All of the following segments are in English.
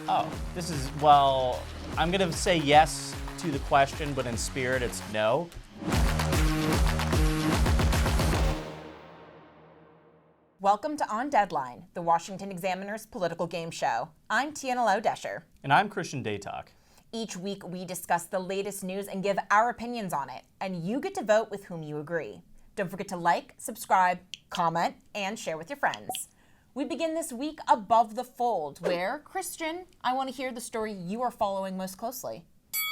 Oh, this is, well, I'm going to say yes to the question, but in spirit, it's no. Welcome to On Deadline, the Washington Examiner's political game show. I'm Tiana Desher. And I'm Christian Daytalk. Each week, we discuss the latest news and give our opinions on it, and you get to vote with whom you agree. Don't forget to like, subscribe, comment, and share with your friends. We begin this week above the fold, where, Christian, I want to hear the story you are following most closely.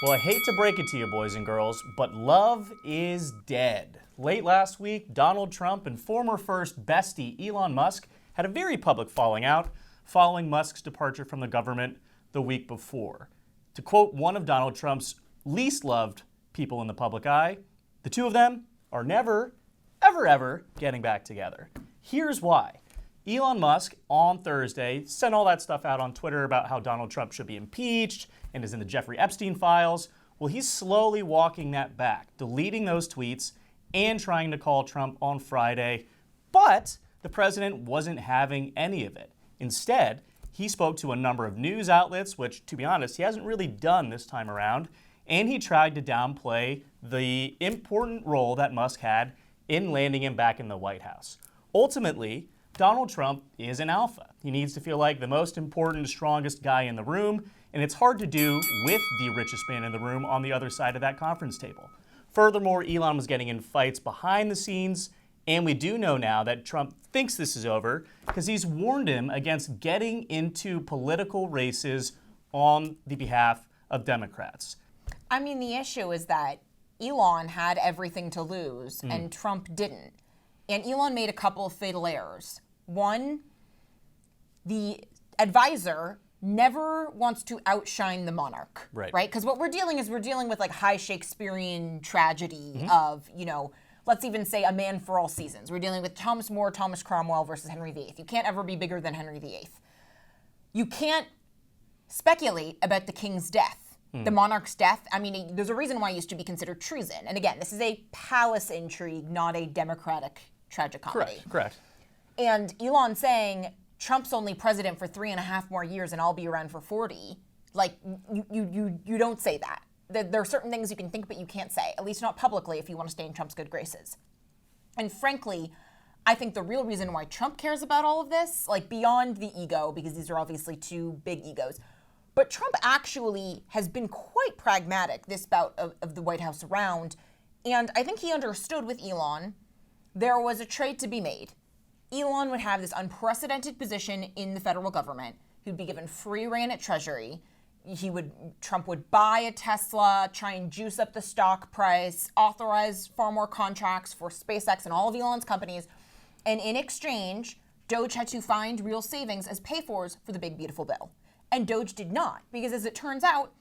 Well, I hate to break it to you, boys and girls, but love is dead. Late last week, Donald Trump and former first bestie Elon Musk had a very public falling out following Musk's departure from the government the week before. To quote one of Donald Trump's least loved people in the public eye, the two of them are never, ever getting back together. Here's why. Elon Musk on Thursday sent all that stuff out on Twitter about how Donald Trump should be impeached and is in the Jeffrey Epstein files. Well, he's slowly walking that back, deleting those tweets and trying to call Trump on Friday. But the president wasn't having any of it. Instead, he spoke to a number of news outlets, which, to be honest, he hasn't really done this time around, and he tried to downplay the important role that Musk had in landing him back in the White House. Ultimately, Donald Trump is an alpha. He needs to feel like the most important, strongest guy in the room, and it's hard to do with the richest man in the room on the other side of that conference table. Furthermore, Elon was getting in fights behind the scenes, and we do know now that Trump thinks this is over because he's warned him against getting into political races on the behalf of Democrats. I mean, the issue is that Elon had everything to lose and Trump didn't. And Elon made a couple of fatal errors. One, the advisor never wants to outshine the monarch, right? Because what we're dealing with like high Shakespearean tragedy of, let's even say A Man for All Seasons. We're dealing with Thomas More, Thomas Cromwell versus Henry VIII. You can't ever be bigger than Henry VIII. You can't speculate about the king's death, the monarch's death. I mean, there's a reason why it used to be considered treason. And again, this is a palace intrigue, not a democratic tragicomedy. Correct. And Elon saying, Trump's only president for 3.5 more years and I'll be around for 40. Like, you don't say that. There are certain things you can think but you can't say, at least not publicly if you want to stay in Trump's good graces. And frankly, I think the real reason why Trump cares about all of this, like beyond the ego, because these are obviously two big egos, but Trump actually has been quite pragmatic this bout of the White House round. And I think he understood with Elon there was a trade to be made. Elon would have this unprecedented position in the federal government. He'd be given free reign at Treasury. Trump would buy a Tesla, try and juice up the stock price, authorize far more contracts for SpaceX and all of Elon's companies. And in exchange, Doge had to find real savings as pay-fors for the big, beautiful bill. And Doge did not, because as it turns out,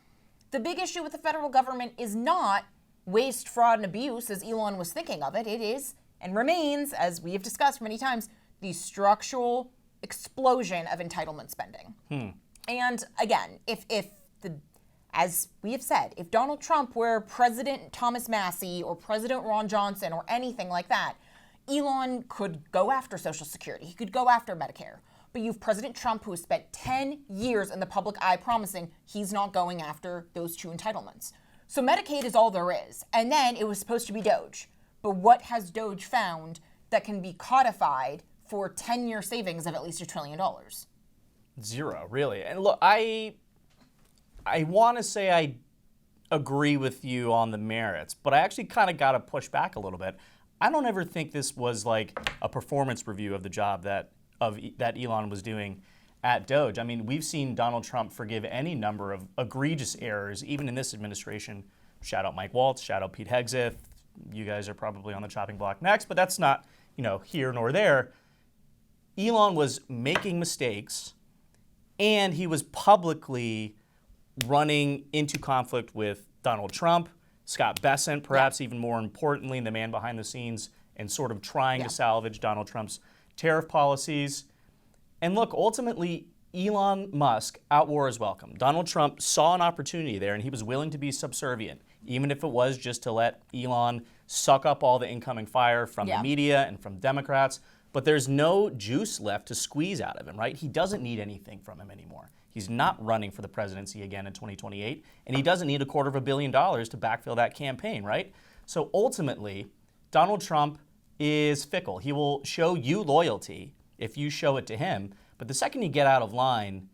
the big issue with the federal government is not waste, fraud, and abuse, as Elon was thinking of it. It is, and remains, as we have discussed many times, the structural explosion of entitlement spending. And again, as we have said, if Donald Trump were President Thomas Massie or President Ron Johnson or anything like that, Elon could go after Social Security. He could go after Medicare. But you have President Trump who has spent 10 years in the public eye promising he's not going after those two entitlements. So Medicaid is all there is. And then it was supposed to be Doge. But what has Doge found that can be codified for 10-year savings of at least $1 trillion? Zero, really. And look, I want to say I agree with you on the merits, but I actually kind of got to push back a little bit. I don't ever think this was like a performance review of the job that Elon was doing at Doge. I mean, we've seen Donald Trump forgive any number of egregious errors, even in this administration. Shout out Mike Waltz, shout out Pete Hegseth. You guys are probably on the chopping block next, but that's not, here nor there. Elon was making mistakes, and he was publicly running into conflict with Donald Trump, Scott Bessent, perhaps even more importantly, the man behind the scenes, and sort of trying to salvage Donald Trump's tariff policies. And look, ultimately, Elon Musk outwore his welcome. Donald Trump saw an opportunity there, and he was willing to be subservient, even if it was just to let Elon suck up all the incoming fire from the media and from Democrats. But there's no juice left to squeeze out of him, right? He doesn't need anything from him anymore. He's not running for the presidency again in 2028, and he doesn't need $250 million to backfill that campaign, right? So ultimately, Donald Trump is fickle. He will show you loyalty if you show it to him, but the second you get out of line,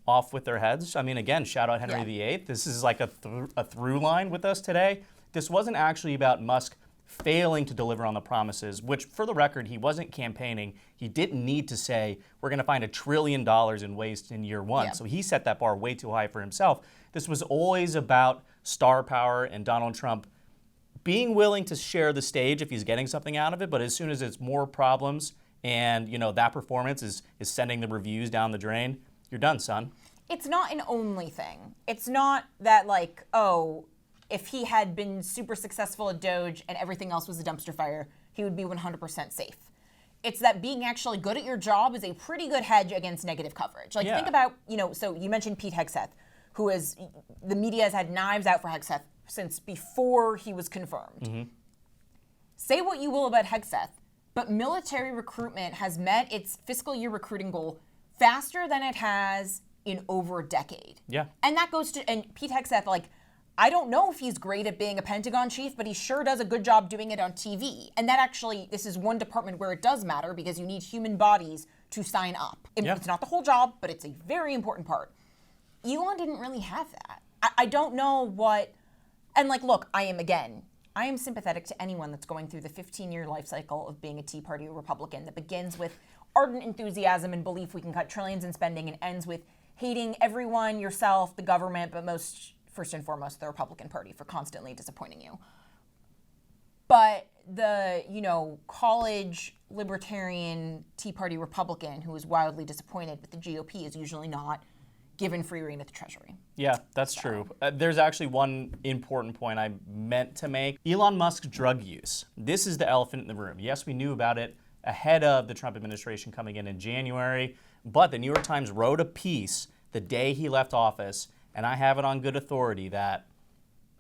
off with their heads. I mean, again, shout out Henry VIII. This is like a through line with us today. This wasn't actually about Musk failing to deliver on the promises, which, for the record, he wasn't campaigning. He didn't need to say, we're going to find $1 trillion in waste in year one. So he set that bar way too high for himself. This was always about star power and Donald Trump being willing to share the stage if he's getting something out of it, but as soon as it's more problems and, that performance is sending the reviews down the drain, you're done, son. It's not an only thing. It's not that if he had been super successful at Doge and everything else was a dumpster fire, he would be 100% safe. It's that being actually good at your job is a pretty good hedge against negative coverage. Think about, so you mentioned Pete Hegseth, who is, the media has had knives out for Hegseth since before he was confirmed. Mm-hmm. Say what you will about Hegseth, but military recruitment has met its fiscal year recruiting goal faster than it has in over a decade. Yeah. And that goes to, and Pete Hegseth, I don't know if he's great at being a Pentagon chief, but he sure does a good job doing it on TV. And that actually, this is one department where it does matter because you need human bodies to sign up. It's not the whole job, but it's a very important part. Elon didn't really have that. I don't know what, and look, I am sympathetic to anyone that's going through the 15-year life cycle of being a Tea Party Republican that begins with ardent enthusiasm and belief we can cut trillions in spending and ends with hating everyone, yourself, the government, but first and foremost, the Republican Party for constantly disappointing you. But the, college libertarian Tea Party Republican who is wildly disappointed with the GOP is usually not given free rein at the Treasury. Yeah, that's true. There's actually one important point I meant to make. Elon Musk's drug use. This is the elephant in the room. Yes, we knew about it ahead of the Trump administration coming in January, but the New York Times wrote a piece the day he left office, and I have it on good authority that,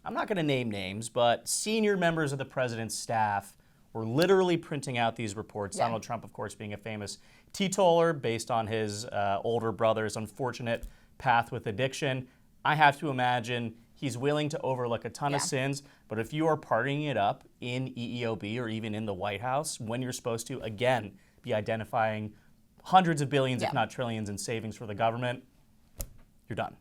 I'm not going to name names, but senior members of the president's staff were literally printing out these reports. Yeah. Donald Trump, of course, being a famous teetotaler based on his older brother's unfortunate path with addiction. I have to imagine he's willing to overlook a ton of sins, but if you are partying it up in EEOB or even in the White House, when you're supposed to, again, be identifying hundreds of billions, if not trillions, in savings for the government, you're done.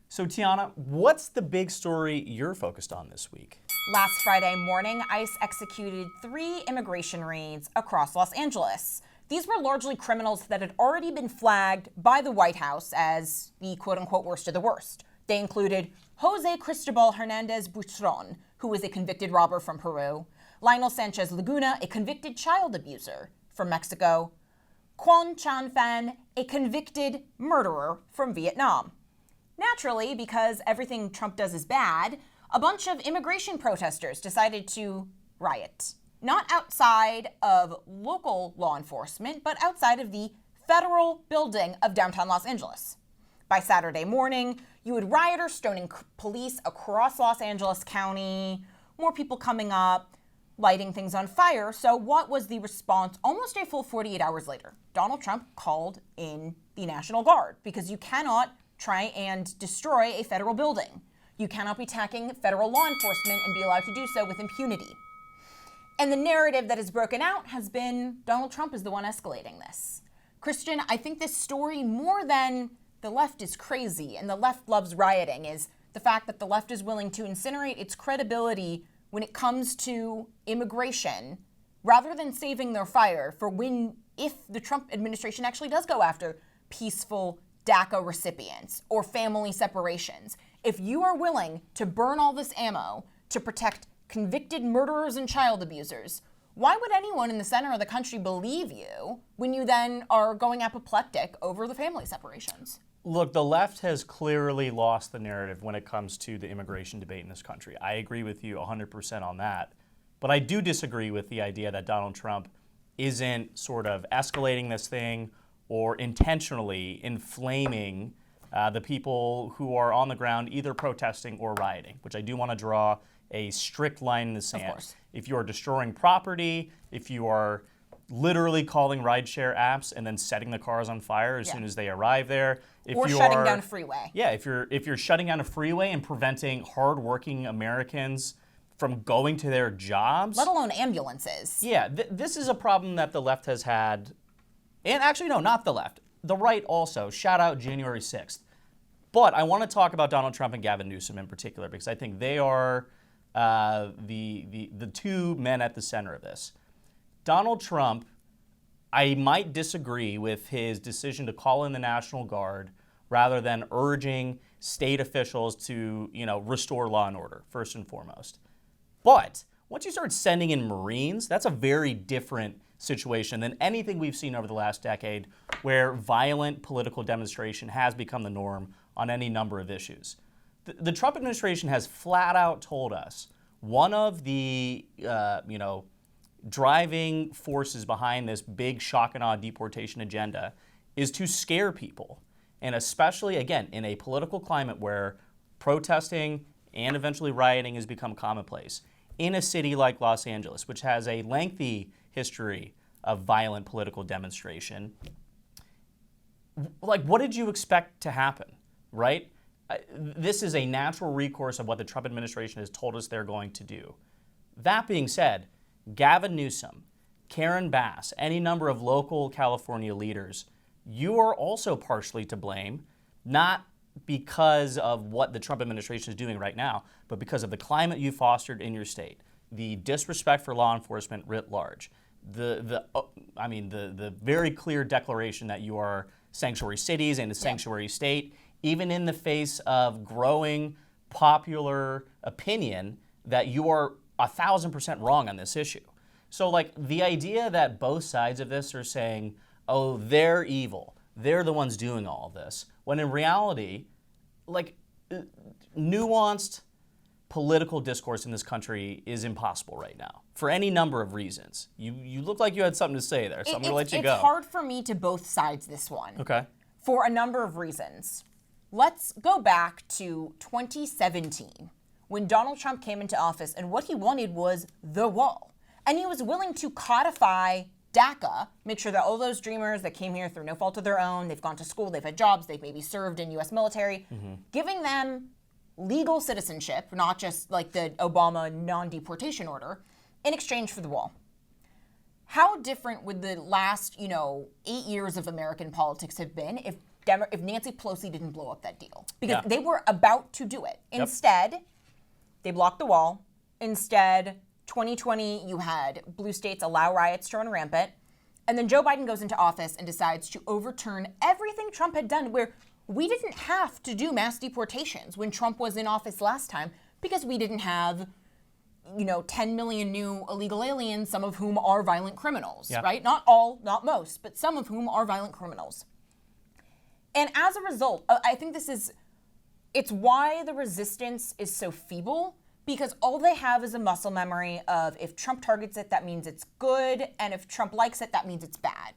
So, Tiana, what's the big story you're focused on this week? Last Friday morning, ICE executed 3 immigration raids across Los Angeles. These were largely criminals that had already been flagged by the White House as the quote-unquote worst of the worst. They included Jose Cristobal Hernandez Butron, who was a convicted robber from Peru, Lionel Sanchez Laguna, a convicted child abuser from Mexico, Quan Chan Phan, a convicted murderer from Vietnam. Naturally, because everything Trump does is bad, a bunch of immigration protesters decided to riot. Not outside of local law enforcement, but outside of the federal building of downtown Los Angeles. By Saturday morning, you had rioters stoning police across Los Angeles County, more people coming up, lighting things on fire. So what was the response almost a full 48 hours later? Donald Trump called in the National Guard because you cannot try and destroy a federal building. You cannot be attacking federal law enforcement and be allowed to do so with impunity. And the narrative that is broken out has been Donald Trump is the one escalating this. Christian, I think this story, more than the left is crazy and the left loves rioting, is the fact that the left is willing to incinerate its credibility when it comes to immigration, rather than saving their fire for if the Trump administration actually does go after peaceful DACA recipients or family separations. If you are willing to burn all this ammo to protect convicted murderers and child abusers, why would anyone in the center of the country believe you when you then are going apoplectic over the family separations? Look, the left has clearly lost the narrative when it comes to the immigration debate in this country. I agree with you 100% on that. But I do disagree with the idea that Donald Trump isn't sort of escalating this thing or intentionally inflaming the people who are on the ground either protesting or rioting, which I do want to draw a strict line in the sand. Of course. If you are destroying property, if you are literally calling rideshare apps and then setting the cars on fire as soon as they arrive there, Or shutting down a freeway. Yeah, if you're shutting down a freeway and preventing hardworking Americans from going to their jobs. Let alone ambulances. Yeah, this is a problem that the left has had. And actually, no, not the left. The right also. Shout out January 6th. But I want to talk about Donald Trump and Gavin Newsom in particular because I think they are the two men at the center of this. Donald Trump, I might disagree with his decision to call in the National Guard rather than urging state officials to, restore law and order, first and foremost. But once you start sending in Marines, that's a very different situation than anything we've seen over the last decade where violent political demonstration has become the norm on any number of issues. The Trump administration has flat out told us one of the, driving forces behind this big shock and awe deportation agenda is to scare people. And especially, again, in a political climate where protesting and eventually rioting has become commonplace. In a city like Los Angeles, which has a lengthy history of violent political demonstration, like, what did you expect to happen, right? This is a natural recourse of what the Trump administration has told us they're going to do. That being said, Gavin Newsom, Karen Bass, any number of local California leaders, you are also partially to blame, not because of what the Trump administration is doing right now, but because of the climate you fostered in your state, the disrespect for law enforcement writ large, the very clear declaration that you are sanctuary cities and a sanctuary state, even in the face of growing popular opinion that you are 1,000% wrong on this issue. So, like, the idea that both sides of this are saying, oh, they're evil, they're the ones doing all of this, when in reality, like, nuanced political discourse in this country is impossible right now for any number of reasons. You look like you had something to say there, so I'm going to let you go. It's hard for me to both sides this one. Okay. For a number of reasons. Let's go back to 2017 when Donald Trump came into office, and what he wanted was the wall. And he was willing to codify DACA, make sure that all those dreamers that came here through no fault of their own, they've gone to school, they've had jobs, they've maybe served in U.S. military, giving them legal citizenship, not just like the Obama non-deportation order, in exchange for the wall. How different would the last, 8 years of American politics have been if Nancy Pelosi didn't blow up that deal? Because they were about to do it. Instead, they blocked the wall. Instead, 2020, you had blue states allow riots to run rampant. And then Joe Biden goes into office and decides to overturn everything Trump had done, where we didn't have to do mass deportations when Trump was in office last time because we didn't have 10 million new illegal aliens, some of whom are violent criminals, right? Not all, not most, but some of whom are violent criminals. And as a result, I think it's why the resistance is so feeble, because all they have is a muscle memory of if Trump targets it, that means it's good, and if Trump likes it, that means it's bad.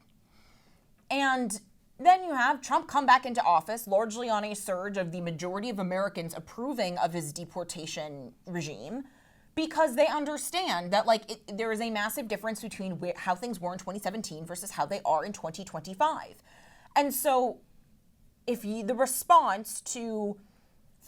And then you have Trump come back into office largely on a surge of the majority of Americans approving of his deportation regime, because they understand that there is a massive difference between how things were in 2017 versus how they are in 2025. And so if the response to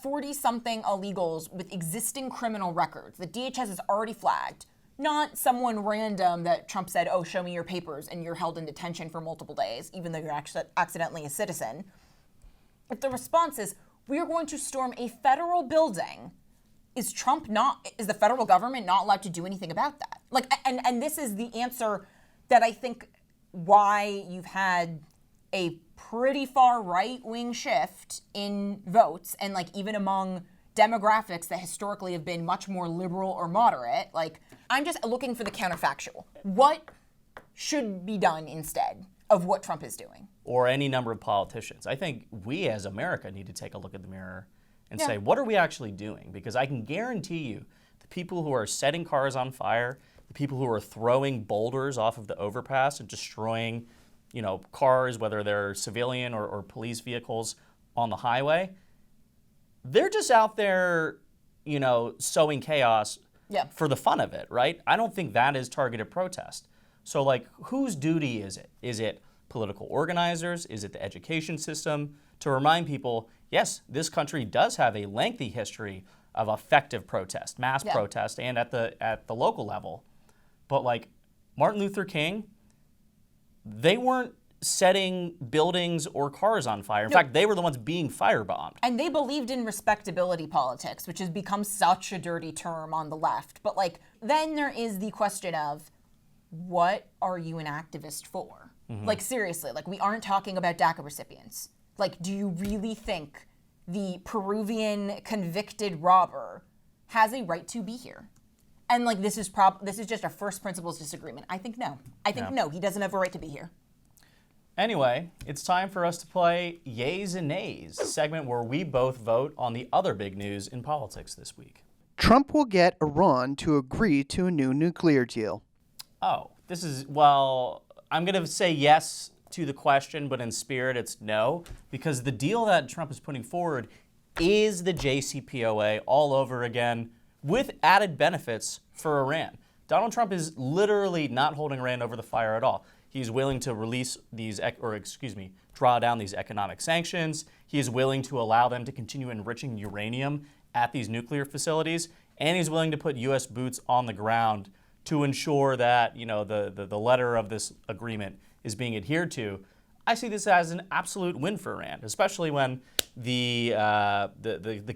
40-something illegals with existing criminal records that DHS has already flagged, not someone random that Trump said, oh, show me your papers, and you're held in detention for multiple days, even though you're actually accidentally a citizen. If the response is, we are going to storm a federal building, is the federal government not allowed to do anything about that? And this is the answer that I think why you've had a pretty far right-wing shift in votes, and even among demographics that historically have been much more liberal or moderate. I'm just looking for the counterfactual. What should be done instead of what Trump is doing? Or any number of politicians. I think we as America need to take a look at the mirror and say, what are we actually doing? Because I can guarantee you the people who are setting cars on fire, the people who are throwing boulders off of the overpass and destroying cars, whether they're civilian or police vehicles on the highway, they're just out there, sowing chaos for the fun of it, right? I don't think that is targeted protest. So, whose duty is it? Is it political organizers? Is it the education system? To remind people, yes, this country does have a lengthy history of effective protest, mass protest, and at the local level. But like Martin Luther King, they weren't setting buildings or cars on fire. In fact, they were the ones being firebombed. And they believed in respectability politics, which has become such a dirty term on the left. But like, then there is the question of, what are you an activist for? Like, seriously, like, we aren't talking about DACA recipients. Like, do you really think the Peruvian convicted robber has a right to be here? And like, this is just a first principles disagreement. I think no. I think no, he doesn't have a right to be here. Anyway, it's time for us to play Yays and Nays, a segment where we both vote on the other big news in politics this week. Trump will get Iran to agree to a new nuclear deal. Oh, this is, well, I'm going to say yes to the question, but in spirit it's no, because the deal that Trump is putting forward is the JCPOA all over again with added benefits for Iran. Donald Trump is literally not holding Iran over the fire at all. He's willing to release these, draw down these economic sanctions. He is willing to allow them to continue enriching uranium at these nuclear facilities, and he's willing to put U.S. boots on the ground to ensure that the letter of this agreement is being adhered to. I see this as an absolute win for Iran, especially when the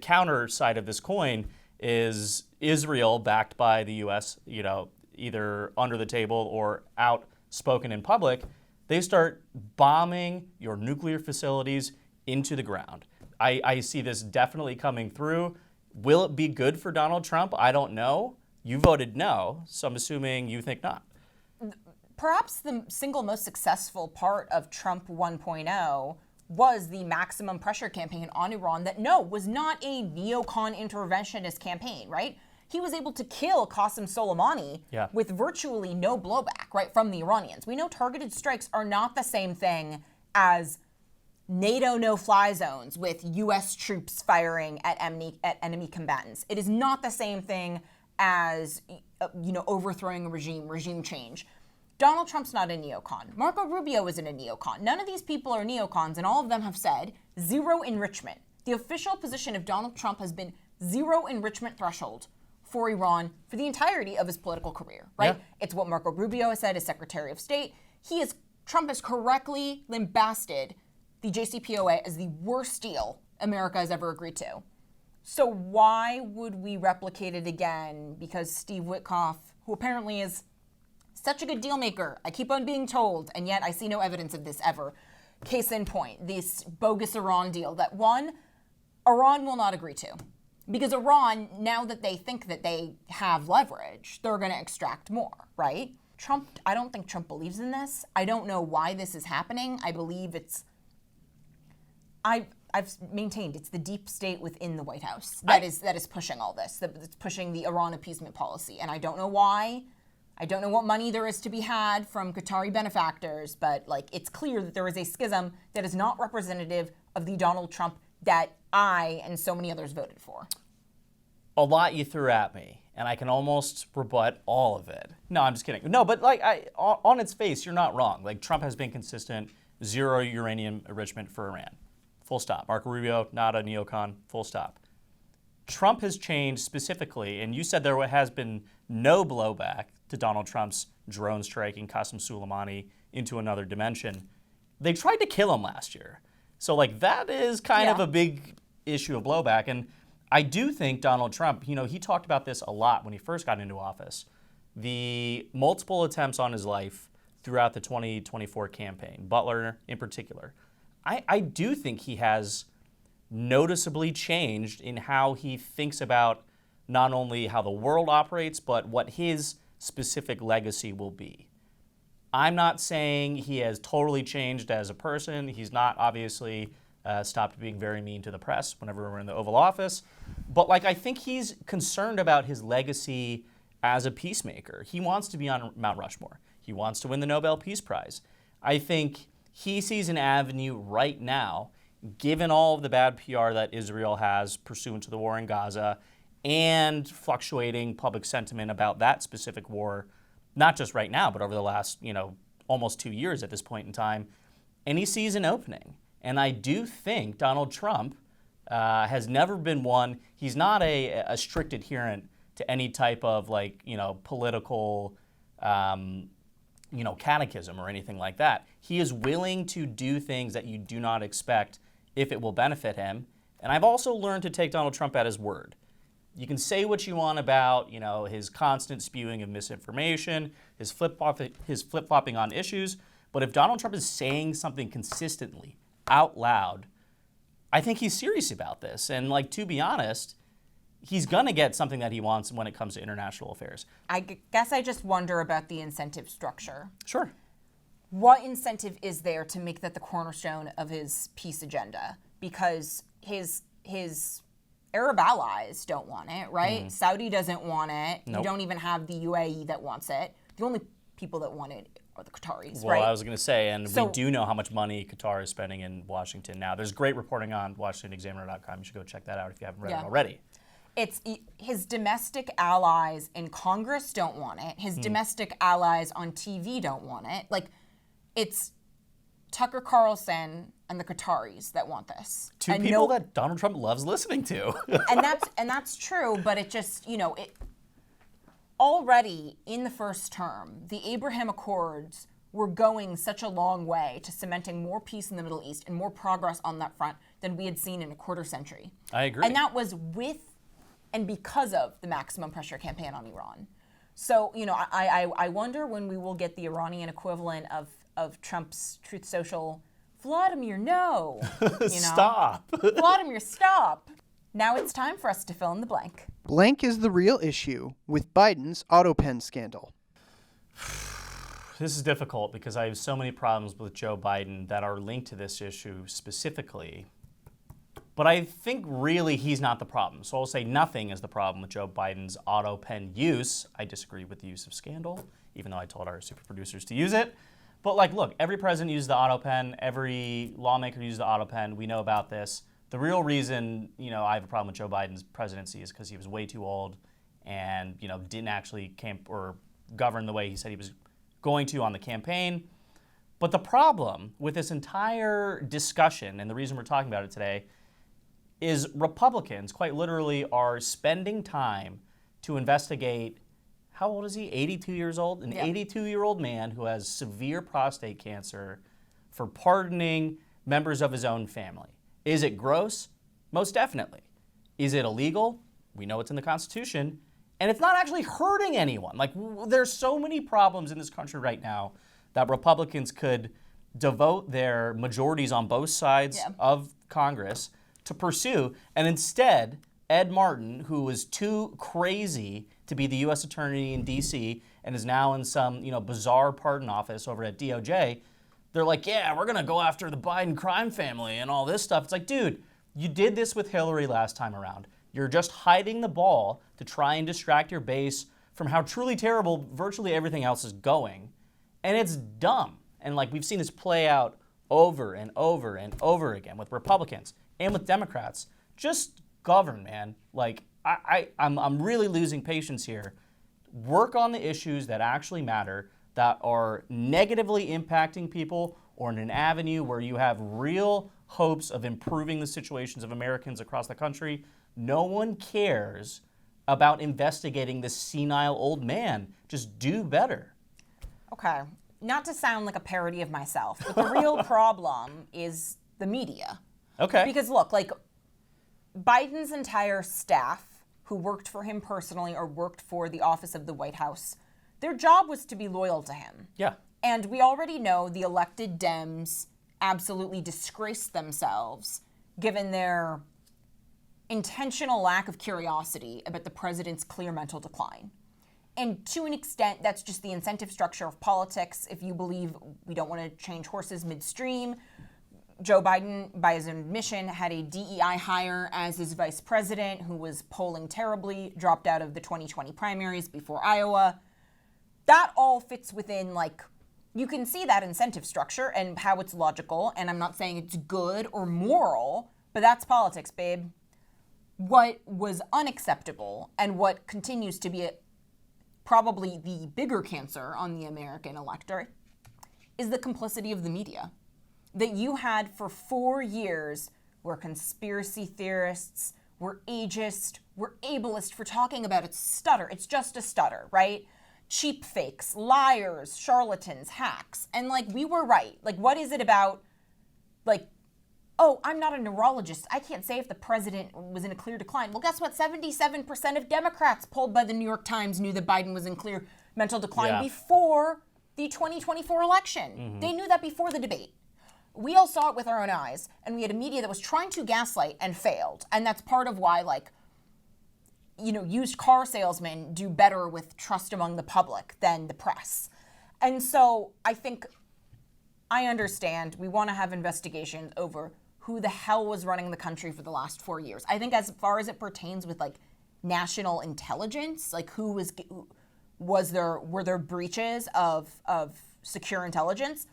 counter side of this coin is Israel, backed by the U.S., either under the table or outspoken in public. They start bombing your nuclear facilities into the ground. I see this definitely coming through. Will it be good for Donald Trump? I don't know. You voted no, so I'm assuming you think not. Perhaps the single most successful part of Trump 1.0 was the maximum pressure campaign on Iran that was not a neocon interventionist campaign, right? He was able to kill Qasem Soleimani with virtually no blowback, right, from the Iranians. We know targeted strikes are not the same thing as NATO no-fly zones with U.S. troops firing at enemy combatants. It is not the same thing as overthrowing a regime change. Donald Trump's not a neocon. Marco Rubio isn't a neocon. None of these people are neocons, and all of them have said zero enrichment. The official position of Donald Trump has been zero enrichment threshold for Iran for the entirety of his political career, right? Yeah. It's what Marco Rubio has said as Secretary of State. Trump has correctly lambasted the JCPOA as the worst deal America has ever agreed to. So why would we replicate it again? Because Steve Witkoff, who apparently is such a good deal maker, I keep on being told, and yet I see no evidence of this ever. Case in point, this bogus Iran deal that Iran will not agree to. Because Iran, now that they think that they have leverage, they're going to extract more, right? I don't think Trump believes in this. I don't know why this is happening. I believe I've maintained it's the deep state within the White House that is pushing all this, that's pushing the Iran appeasement policy. And I don't know why. I don't know what money there is to be had from Qatari benefactors, but it's clear that there is a schism that is not representative of the Donald Trump that I and so many others voted for. A lot you threw at me, and I can almost rebut all of it. No, I'm just kidding. No, but on its face, you're not wrong. Trump has been consistent, zero uranium enrichment for Iran. Full stop. Marco Rubio, not a neocon, full stop. Trump has changed specifically, and you said there has been no blowback to Donald Trump's drone striking Qasem Soleimani into another dimension. They tried to kill him last year. So that is kind of a big issue of blowback. And I do think Donald Trump, he talked about this a lot when he first got into office. The multiple attempts on his life throughout the 2024 campaign, Butler in particular. I do think he has noticeably changed in how he thinks about not only how the world operates, but what his specific legacy will be. I'm not saying he has totally changed as a person. He's not obviously stopped being very mean to the press whenever we're in the Oval Office. But I think he's concerned about his legacy as a peacemaker. He wants to be on Mount Rushmore. He wants to win the Nobel Peace Prize. I think he sees an avenue right now, given all of the bad PR that Israel has pursuant to the war in Gaza and fluctuating public sentiment about that specific war, not just right now, but over the last, almost 2 years at this point in time. and he sees an opening. And I do think Donald Trump has never been one, he's not a strict adherent to any type of political catechism or anything like that. He is willing to do things that you do not expect if it will benefit him. And I've also learned to take Donald Trump at his word. You can say what you want about, his constant spewing of misinformation, his flip-flopping on issues, but if Donald Trump is saying something consistently out loud, I think he's serious about this. And to be honest, he's going to get something that he wants when it comes to international affairs. I guess I just wonder about the incentive structure. Sure. What incentive is there to make that the cornerstone of his peace agenda? Because his Arab allies don't want it, right? Saudi doesn't want it. Nope. You don't even have the UAE that wants it. The only people that want it are the Qataris, Well, right? I was going to say, and we do know how much money Qatar is spending in Washington now. There's great reporting on washingtonexaminer.com. You should go check that out if you haven't read it already. It's his domestic allies in Congress don't want it. His domestic allies on TV don't want it. It's Tucker Carlson and the Qataris that want this. Two people that Donald Trump loves listening to. and that's true, but it just, already in the first term, the Abraham Accords were going such a long way to cementing more peace in the Middle East and more progress on that front than we had seen in a quarter century. I agree. And that was with and because of the maximum pressure campaign on Iran. So, I wonder when we will get the Iranian equivalent of Trump's Truth Social, Vladimir, no. Stop. Vladimir, stop. Now it's time for us to fill in the blank. Blank is the real issue with Biden's autopen scandal. This is difficult because I have so many problems with Joe Biden that are linked to this issue specifically. But I think really he's not the problem. So I'll say nothing is the problem with Joe Biden's autopen use. I disagree with the use of scandal, even though I told our super producers to use it. But look, every president used the autopen. Every lawmaker used the autopen. We know about this. The real reason, I have a problem with Joe Biden's presidency is because he was way too old and, didn't actually camp or govern the way he said he was going to on the campaign. But the problem with this entire discussion, and the reason we're talking about it today, is Republicans quite literally are spending time to investigate, how old is he? 82 years old? An 82-year-old man who has severe prostate cancer for pardoning members of his own family. Is it gross? Most definitely. Is it illegal? We know it's in the Constitution. And it's not actually hurting anyone. There's so many problems in this country right now that Republicans could devote their majorities on both sides of Congress to pursue. And instead, Ed Martin, who was too crazy to be the U.S. attorney in D.C. and is now in some bizarre pardon office over at DOJ, they're like, yeah, we're going to go after the Biden crime family and all this stuff. It's like, dude, you did this with Hillary last time around. You're just hiding the ball to try and distract your base from how truly terrible virtually everything else is going. And it's dumb. And we've seen this play out over and over and over again with Republicans and with Democrats. Just govern, man. I'm really losing patience here. Work on the issues that actually matter, that are negatively impacting people, or in an avenue where you have real hopes of improving the situations of Americans across the country. No one cares about investigating this senile old man. Just do better. Okay. Not to sound like a parody of myself, but the real problem is the media. Okay. Because look, Biden's entire staff who worked for him personally or worked for the office of the White House, their job was to be loyal to him. Yeah. And we already know the elected Dems absolutely disgraced themselves given their intentional lack of curiosity about the president's clear mental decline. And to an extent, that's just the incentive structure of politics. If you believe we don't want to change horses midstream, Joe Biden, by his admission, had a DEI hire as his vice president who was polling terribly, dropped out of the 2020 primaries before Iowa. That all fits within, you can see that incentive structure and how it's logical, and I'm not saying it's good or moral, but that's politics, babe. What was unacceptable and what continues to be probably the bigger cancer on the American electorate is the complicity of the media. that you had for 4 years were conspiracy theorists, were ageist, were ableist for talking about it's stutter. It's just a stutter, right? Cheap fakes, liars, charlatans, hacks. And like, we were right. Like, what is it about, like, oh, I'm not a neurologist. I can't say if the president was in a clear decline. Well, guess what? 77% of Democrats polled by the New York Times knew that Biden was in clear mental decline before the 2024 election. They knew that before the debate. We all saw it with our own eyes, and we had a media that was trying to gaslight and failed. And that's part of why, like, you know, used car salesmen do better with trust among the public than the press. And so I think I understand we want to have investigations over who the hell was running the country for the last 4 years. I think as far as it pertains with like national intelligence, like were there breaches of secure intelligence?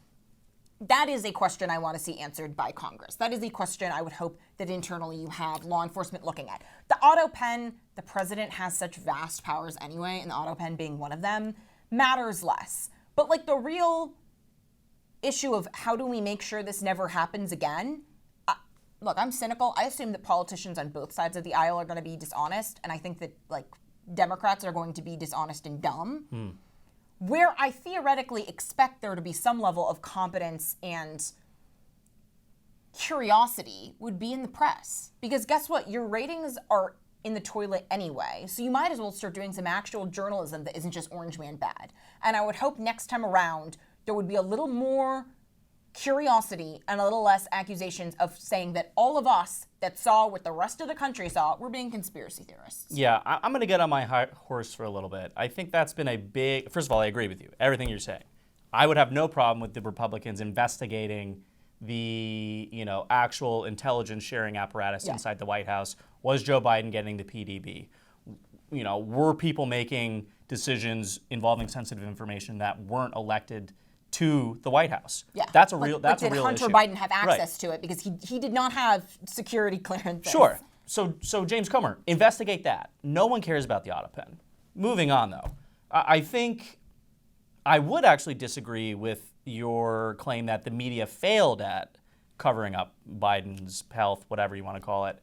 That is a question I want to see answered by Congress. That is a question I would hope that internally you have law enforcement looking at. The autopen, the president has such vast powers anyway, and the autopen being one of them, matters less. But like the real issue of how do we make sure this never happens again? Look, I'm cynical. I assume that politicians on both sides of the aisle are going to be dishonest, and I think that like Democrats are going to be dishonest and dumb. Where I theoretically expect there to be some level of competence and curiosity would be in the press. Because guess what? Your ratings are in the toilet anyway. So you might as well start doing some actual journalism that isn't just Orange Man bad. And I would hope next time around there would be a little more curiosity and a little less accusations of saying that all of us that saw what the rest of the country saw were being conspiracy theorists. Yeah, I'm going to get on my horse for a little bit. I think that's been a big, first of all, I agree with you, everything you're saying. I would have no problem with the Republicans investigating the, you know, actual intelligence sharing apparatus inside the White House. Was Joe Biden getting the PDB? You know, were people making decisions involving sensitive information that weren't elected to the White House? Yeah, that's a real issue. Did Hunter Biden have access to it because he did not have security clearance? Sure. So James Comer, investigate that. No one cares about the autopen. Moving on, though, I think I would actually disagree with your claim that the media failed at covering up Biden's health, whatever you want to call it.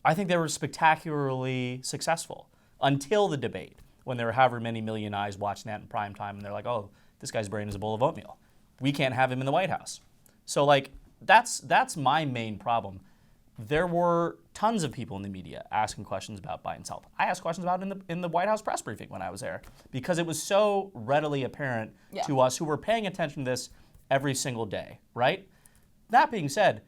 I think they were spectacularly successful until the debate, when there were however many million eyes watching that in prime time, and they're like, oh, this guy's brain is a bowl of oatmeal. We can't have him in the White House. So like, that's my main problem. There were tons of people in the media asking questions about Biden's health. I asked questions about it in the White House press briefing when I was there, because it was so readily apparent to us who were paying attention to this every single day, right? That being said,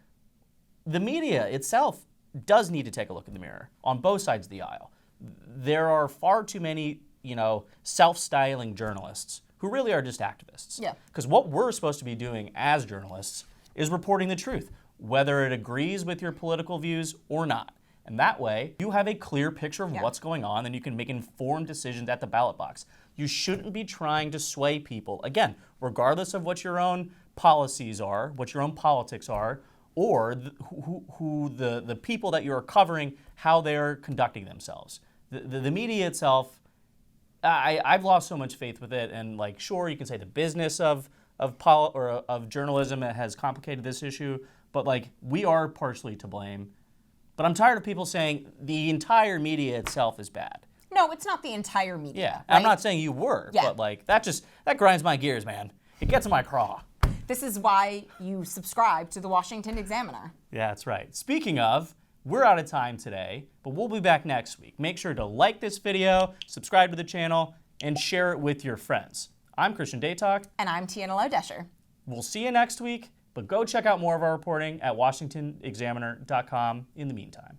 the media itself does need to take a look in the mirror on both sides of the aisle. There are far too many, you know, self-styling journalists who really are just activists. Yeah. Because what we're supposed to be doing as journalists is reporting the truth, whether it agrees with your political views or not. And that way, you have a clear picture of what's going on, and you can make informed decisions at the ballot box. You shouldn't be trying to sway people, again, regardless of what your own policies are, what your own politics are, or who the people that you're covering, how they're conducting themselves. The media itself, I've lost so much faith with it, and like, sure, you can say the business of journalism has complicated this issue, but like, we are partially to blame. But I'm tired of people saying the entire media itself is bad. No, it's not the entire media. Yeah, right? I'm not saying you were, but like, that grinds my gears, man. It gets in my craw. This is why you subscribe to the Washington Examiner. Yeah, that's right. Speaking of, we're out of time today, but we'll be back next week. Make sure to like this video, subscribe to the channel, and share it with your friends. I'm Christian Daytalk. And I'm Tiana Lodesher. We'll see you next week, but go check out more of our reporting at washingtonexaminer.com in the meantime.